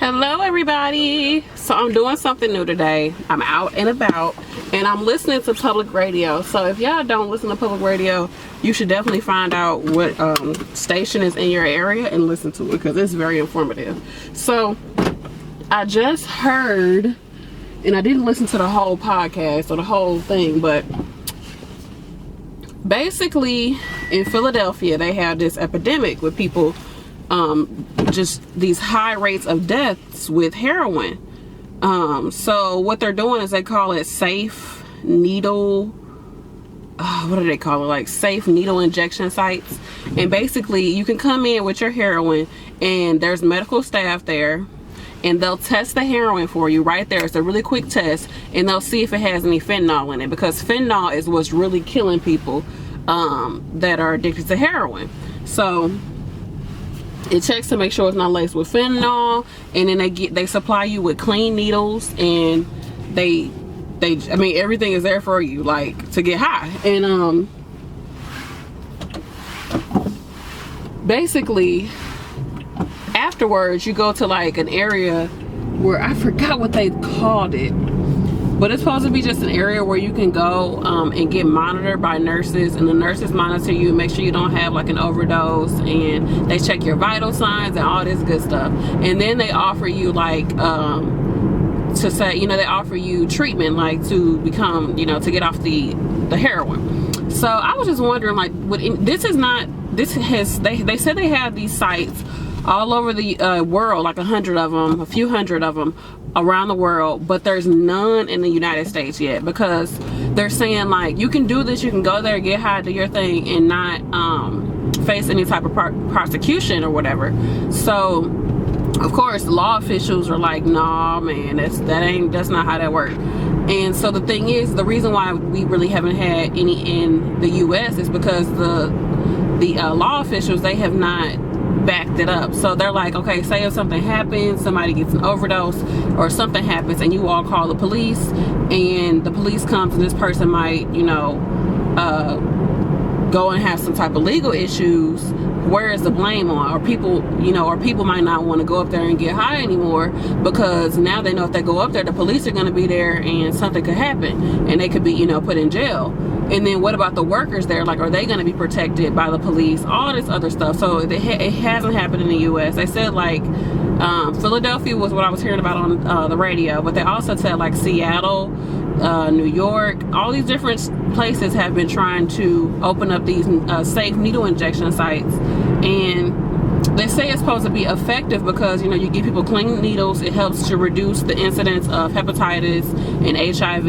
Hello everybody. So I'm doing something new today. I'm out and about and I'm listening to public radio. So if y'all don't listen to public radio, you should definitely find out what station is in your area and listen to it because it's very informative. So I just heard, and I didn't listen to the whole podcast or the whole thing, but basically in Philadelphia they have this epidemic with people just these high rates of deaths with heroin. So what they're doing is they call it safe needle, what do they call it, like safe needle injection sites. And basically you can come in with your heroin and there's medical staff there and they'll test the heroin for you right there. It's a really quick test and they'll see if it has any fentanyl in it, because fentanyl is what's really killing people that are addicted to heroin. So it checks to make sure it's not laced with fentanyl, and then they supply you with clean needles, and I mean everything is there for you, like to get high. And basically afterwards you go to like an area where I forgot what they called it, but it's supposed to be just an area where you can go and get monitored by nurses, and the nurses monitor you, make sure you don't have like an overdose, and they check your vital signs and all this good stuff. And then they offer you like to say, you know, they offer you treatment like to become, you know, to get off the heroin. So I was just wondering, like, they said they have these sites all over the world, like a few hundred of them around the world, but there's none in the United States yet, because they're saying like you can do this, you can go there, get high, do your thing, and not face any type of prosecution or whatever. So of course law officials are like, nah man, that's not how that works. And so the thing is, the reason why we really haven't had any in the US is because the law officials, they have not backed it up. So they're like, okay, say if something happens, somebody gets an overdose or something happens, and you all call the police, and the police comes, and this person might, you know, go and have some type of legal issues, where is the blame on? Or people, you know, or people might not want to go up there and get high anymore, because now they know if they go up there, the police are going to be there and something could happen and they could be, you know, put in jail. And then what about the workers there? Like, are they going to be protected by the police? All this other stuff. So it hasn't happened in the U.S. They said like Philadelphia was what I was hearing about on the radio, but they also said like Seattle, New York, all these different places have been trying to open up these safe needle injection sites. And they say it's supposed to be effective because, you know, you give people clean needles, it helps to reduce the incidence of hepatitis and HIV,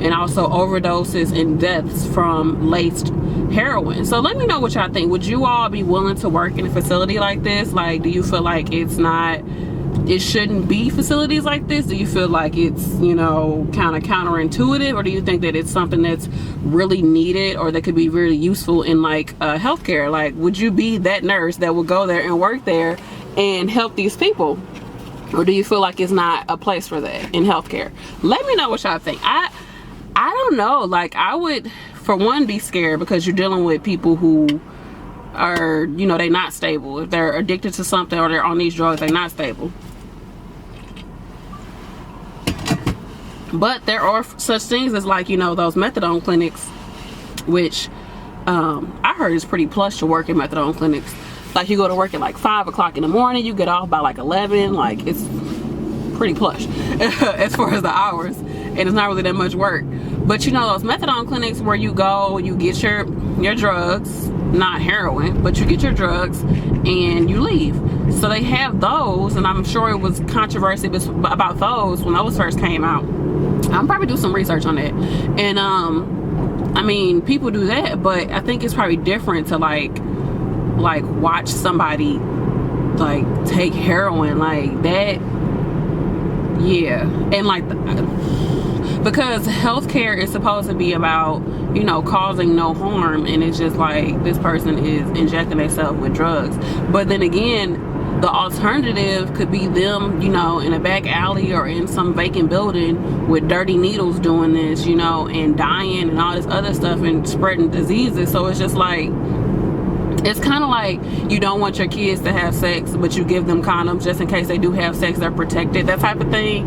and also overdoses and deaths from laced heroin. So let me know what y'all think. Would you all be willing to work in a facility like this? Like, do you feel like it shouldn't be facilities like this? Do you feel like it's, you know, kind of counterintuitive, or do you think that it's something that's really needed or that could be really useful in like healthcare? Like, would you be that nurse that would go there and work there and help these people, or do you feel like it's not a place for that in healthcare? Let me know what y'all think. I don't know. Like, I would, for one, be scared because you're dealing with people who are, you know, they're not stable. If they're addicted to something or they're on these drugs, they're not stable. But there are such things as, like, you know, those methadone clinics, which I heard is pretty plush to work in methadone clinics. Like, you go to work at like 5 o'clock in the morning, you get off by like 11. Like, it's pretty plush as far as the hours, and it's not really that much work. But you know, those methadone clinics where you go, you get your drugs, not heroin, but you get your drugs and you leave. So they have those, and I'm sure it was controversy about those when those first came out. I'll probably do some research on that. And I mean, people do that, but I think it's probably different to like watch somebody like take heroin like that. Yeah. And like because healthcare is supposed to be about, you know, causing no harm, and it's just like this person is injecting themselves with drugs. But then again, the alternative could be them, you know, in a back alley or in some vacant building with dirty needles doing this, you know, and dying and all this other stuff and spreading diseases. So it's just like, it's kind of like you don't want your kids to have sex, but you give them condoms just in case they do have sex, they're protected, that type of thing.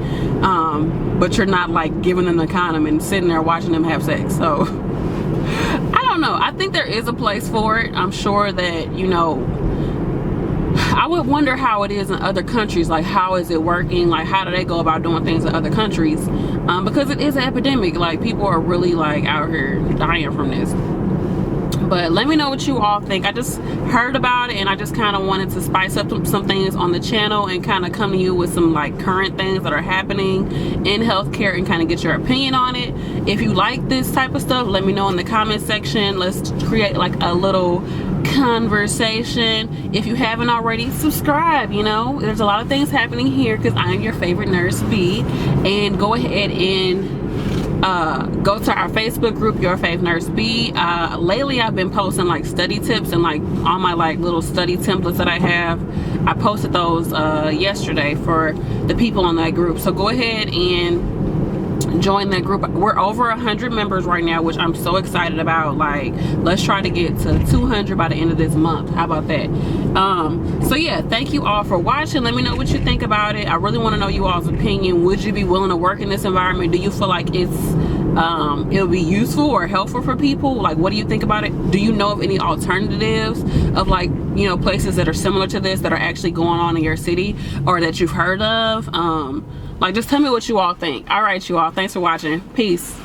But you're not like giving them the condom and sitting there watching them have sex. So I don't know, I think there is a place for it. I'm sure that, you know, I would wonder how it is in other countries. Like, how is it working? Like, how do they go about doing things in other countries? Because it is an epidemic. Like, people are really like out here dying from this. But let me know what you all think. I just heard about it and I just kind of wanted to spice up some things on the channel and kind of come to you with some like current things that are happening in healthcare and kind of get your opinion on it. If you like this type of stuff, let me know in the comment section. Let's create like a little conversation. If you haven't already, subscribe. You know, there's a lot of things happening here because I'm your favorite nurse B. And go ahead and go to our Facebook group, YourFavNurseB. Lately I've been posting like study tips and like all my like little study templates that I have. I posted those yesterday for the people on that group, so go ahead and join that group. We're over 100 members right now, which I'm so excited about. Like, let's try to get to 200 by the end of this month. How about that? So yeah, thank you all for watching. Let me know what you think about it. I really want to know you all's opinion. Would you be willing to work in this environment? Do you feel like it'll be useful or helpful for people? Like, what do you think about it? Do you know of any alternatives of like, you know, places that are similar to this that are actually going on in your city or that you've heard of? Like, just tell me what you all think. All right, you all, thanks for watching. Peace.